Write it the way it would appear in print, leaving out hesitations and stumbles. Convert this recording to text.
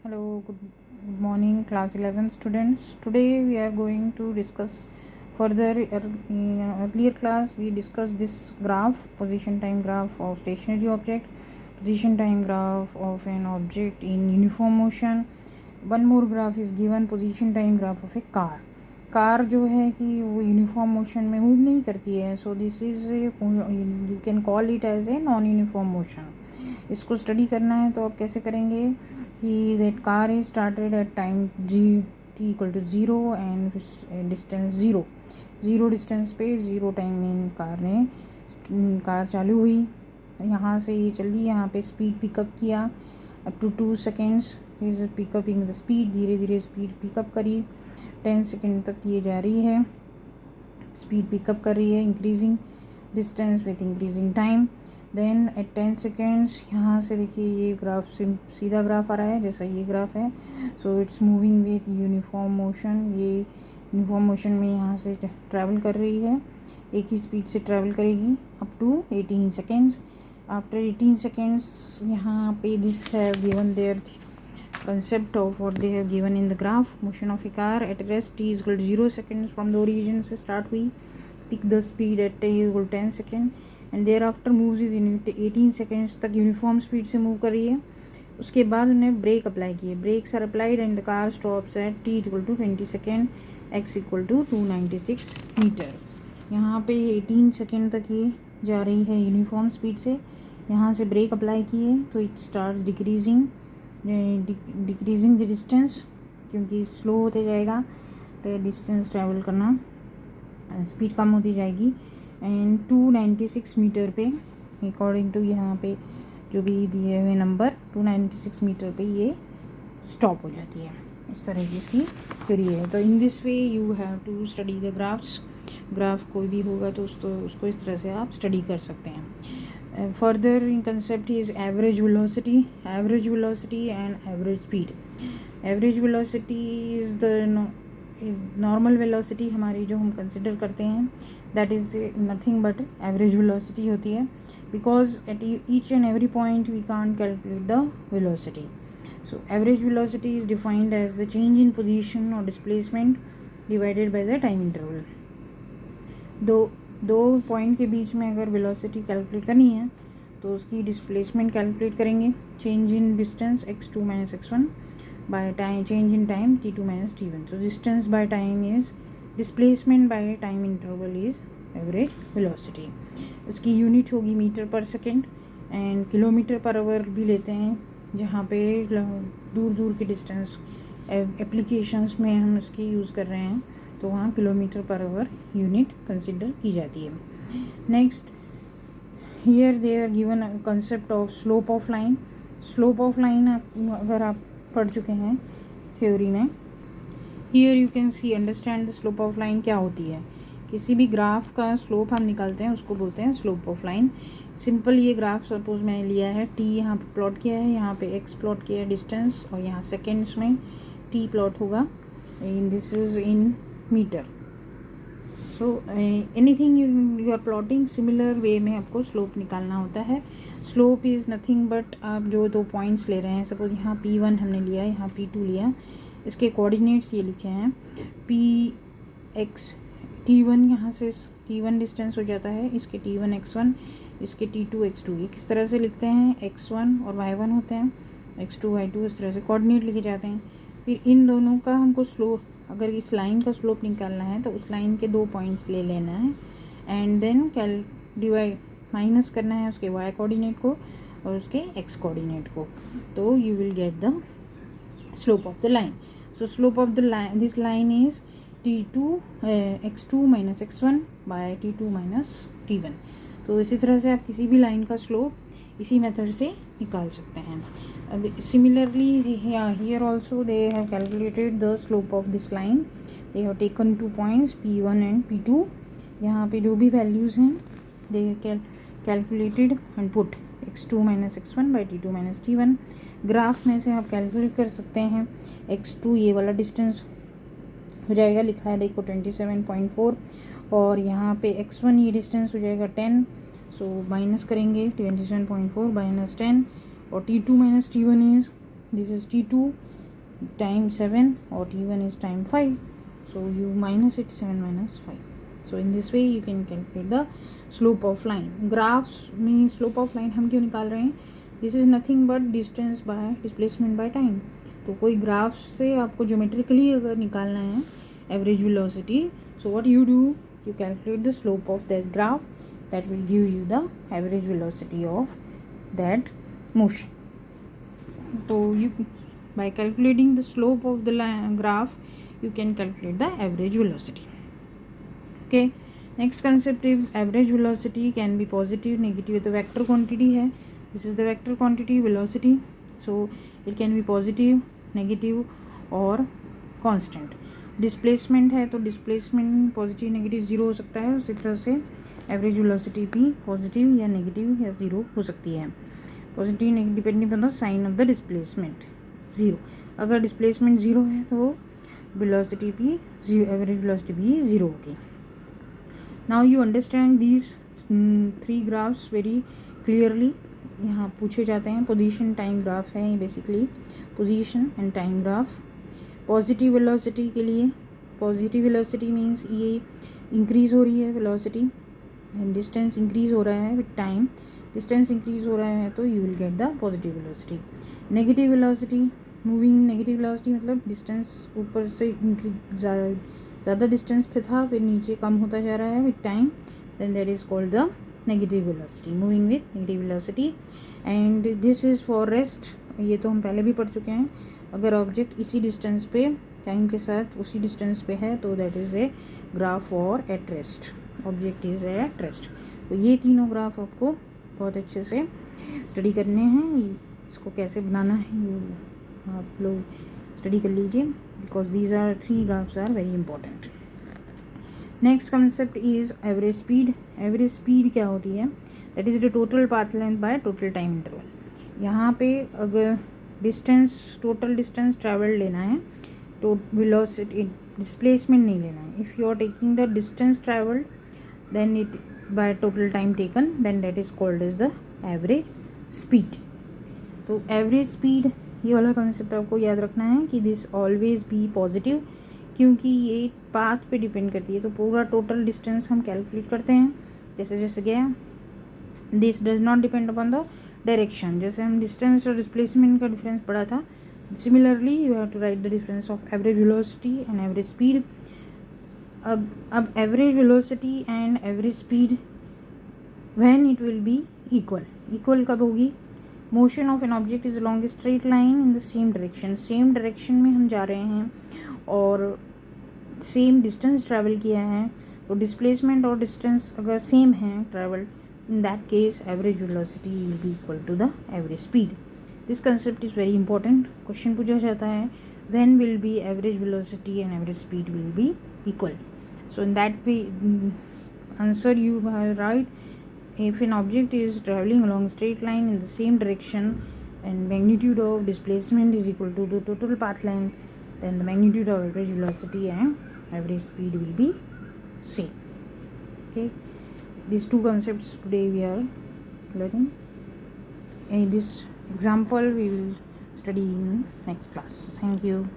Hello, good morning, class 11 students. Today we are going to discuss further. In earlier class, we discussed this graph, position time graph of stationary object, position time graph of an object in uniform motion. One more graph is given, position time graph of a car. Car जो है कि वो uniform motion में move नहीं करती है, so this is you can call it as a non uniform motion. इसको study करना है तो आप कैसे करेंगे कि that car is started at time t equal to 0 and distance zero distance पे 0 टाइम में कार चालू हुई. यहाँ से ये चली, यहाँ पे स्पीड पिकअप किया up to 2 seconds. Is picking up the speed, धीरे धीरे स्पीड पिकअप करी. 10 सेकेंड तक ये जा रही है, स्पीड पिकअप कर रही है, increasing distance with increasing time. Then at 10 seconds यहाँ से देखिए ये ग्राफ सीधा ग्राफ आ रहा है जैसा ये ग्राफ है. So it's moving with uniform motion. ये यूनिफॉर्म मोशन में यहाँ से ट्रैवल कर रही है, एक ही स्पीड से ट्रैवल करेगी up to 18 seconds. After 18 seconds यहाँ पे this have given their concept of what they have given in the graph. Motion of a car at rest t is equal to 0 seconds from the origin से start हुई, pick the speed at t is equal to 10 second and thereafter moves is in 18 seconds तक uniform speed से move कर रही है. उसके बाद उन्हें ब्रेक अप्लाई किए, brakes are applied and the car stops at t equal to 20 second, x equal to 296 metre. यहाँ पे 18 सेकेंड तक ये जा रही है यूनिफॉर्म स्पीड से. यहाँ से ब्रेक अप्लाई किए तो it start decreasing the distance, क्योंकि स्लो होते जाएगा तो डिस्टेंस ट्रैवल करना, स्पीड कम होती जाएगी. एंड 296 मीटर पे अकॉर्डिंग टू यहाँ पे जो भी दिए हुए नंबर 296 मीटर पे ये स्टॉप हो जाती है. इस तरह की इसकी थ्योरी है. तो in this way you have to study the graphs. Graph कोई भी होगा तो उसको इस तरह से आप स्टडी कर सकते हैं. Further in concept is average velocity and average speed. Average velocity is the normal velocity हमारी जो हम consider करते हैं, that is nothing but average velocity होती है, because at each and every point we can't calculate the velocity. So average velocity is defined as the change in position or displacement divided by the time interval. दो point के बीच में अगर velocity calculate करनी है तो उसकी displacement calculate करेंगे. Change in distance x2 minus x1 by time, change in time t2 minus t1. So distance by time is displacement by time interval is average velocity. उसकी unit होगी metre पर second and kilometre per hour भी लेते हैं, जहाँ पे दूर दूर की डिस्टेंस एप्लीकेशंस में हम इसकी यूज़ कर रहे हैं तो वहाँ kilometre per hour unit consider की जाती है. Next here they are given concept of slope of line. Slope of line अगर आप पढ़ चुके हैं थ्योरी में, here you can see understand the slope of line क्या होती है. किसी भी ग्राफ का स्लोप हम निकालते हैं उसको बोलते हैं स्लोप ऑफ लाइन. सिंपल ये ग्राफ सपोज मैंने लिया है, t यहाँ पे प्लॉट किया है, यहाँ पे x प्लॉट किया है डिस्टेंस, और यहाँ सेकेंड्स में t प्लॉट होगा. In this is in metre. So anything you are plotting similar way में आपको स्लोप निकालना होता है. स्लोप इज़ नथिंग बट आप जो दो पॉइंट्स ले रहे हैं, सपोज यहाँ P1 हमने लिया, यहाँ P2 लिया, इसके कोऑर्डिनेट्स ये लिखे हैं Px T1, यहाँ से T1 डिस्टेंस हो जाता है, इसके T1 x1, इसके T2 x2. ये किस तरह से लिखते हैं, x1 और y1 होते हैं, x2 y2, इस तरह से कोऑर्डिनेट लिखे जाते हैं. फिर इन दोनों का हमको स्लोप, अगर इस लाइन का स्लोप निकालना है तो उस लाइन के दो पॉइंट्स ले लेना है एंड देन डिवाइड माइनस करना है उसके y कोऑर्डिनेट को और उसके x कोऑर्डिनेट को, तो you will get the slope of the line. So slope of the line, this line is x2 minus x1 by t2 minus t1. तो इसी तरह से आप किसी भी लाइन का स्लोप इसी मेथड से निकाल सकते हैं. Similarly here also they have calculated the slope of this line. They have taken 2 points P1 and P2. यहाँ पे जो भी values हैं they calculated and put x2 minus x1 by t2 minus t1. Graph में से आप calculate कर सकते हैं. x2 ये वाला डिस्टेंस हो जाएगा, लिखा है देखो 27.4, और यहाँ पे x1 ये डिस्टेंस हो जाएगा 10. सो माइनस करेंगे 27.4 माइनस 10, और T2 minus T1 is this is t2 time 7 or t1 is time 5, so you minus it, 7 minus 5. So in this way you can calculate the slope of line. Graphs means slope of line हम क्यों निकाल रहे हैं? This is nothing but distance by displacement by time. तो कोई graph से आपको geometrically अगर निकालना है average velocity, so what you do, you calculate the slope of that graph, that will give you the average velocity of that motion. So you, by calculating the slope of the graph, you can calculate the average velocity. Okay, next concept is average velocity can be positive, negative. तो vector quantity है, this is the vector quantity velocity, so it can be positive, negative और constant. Displacement है तो displacement positive negative zero हो सकता है, उसी तरह से एवरेज वेलोसिटी भी पॉजिटिव या नेगेटिव या ज़ीरो हो सकती है. Positive negative depending on the sign of the displacement zero. अगर डिस्प्लेसमेंट ज़ीरो है तो वेलोसिटी भी ज़ीरो, एवरेज वेलोसिटी भी ज़ीरो होगी. Now you understand these 3 graphs very clearly. यहाँ पूछे जाते हैं. पोजीशन टाइम ग्राफ है ये बेसिकली, position and time graph. Positive velocity के लिए, पॉजिटिव वेलोसिटी मीन्स ये इंक्रीज़ हो रही है वेलोसिटी एंड डिस्टेंस इंक्रीज़ हो रहा है विद टाइम. डिस्टेंस इंक्रीज़ हो रहा है तो you will get the positive velocity. Negative velocity, moving negative velocity मतलब डिस्टेंस ऊपर से ज़्यादा डिस्टेंस पे था फिर नीचे कम होता जा रहा है with time, then that is called the negative velocity, moving with negative velocity. And this is for rest. ये तो हम पहले भी पढ़ चुके हैं. अगर ऑब्जेक्ट इसी डिस्टेंस पे टाइम के साथ उसी डिस्टेंस पे है तो that is a graph for at rest. Object is at rest. तो ये तीनों ग्राफ आपको बहुत अच्छे से स्टडी करने हैं. इसको कैसे बनाना है ये आप लोग स्टडी कर लीजिए, because these are 3 graphs are very important. Next concept is average speed. Average speed क्या होती है? That is the total path length by total time interval. यहाँ पे अगर डिस्टेंस, टोटल डिस्टेंस ट्रैवल लेना है तो वेलोसिटी, डिस्प्लेसमेंट नहीं लेना है. If you are taking the distance travelled then it by total time taken, then that is called as the average speed. तो एवरेज स्पीड ये वाला कंसेप्ट आपको याद रखना है कि दिस ऑलवेज बी पॉजिटिव, क्योंकि ये पाथ पे डिपेंड करती है. तो पूरा टोटल डिस्टेंस हम कैलकुलेट करते हैं जैसे जैसे गया. This does not depend upon the direction. जैसे हम डिस्टेंस और डिस्प्लेसमेंट का डिफरेंस पढ़ा था, similarly you have to write the difference of average velocity and average speed. अब average velocity and average speed when it will be equal. Equal कब होगी? Motion of an object is along a straight line in the same direction. Same direction में हम जा रहे हैं और same distance travel किया है, तो डिस्प्लेसमेंट और डिस्टेंस अगर सेम है travel, in that case average velocity will be equal to the average speed. This concept is very important. Question पूछा जाता है when will be average velocity and average speed will be equal. So in that way answer you write if an object is traveling along straight line in the same direction and magnitude of displacement is equal to the total path length, then the magnitude of average velocity and average speed will be same. Okay, these 2 concepts today we are learning. In this example we will study in next class. Thank you.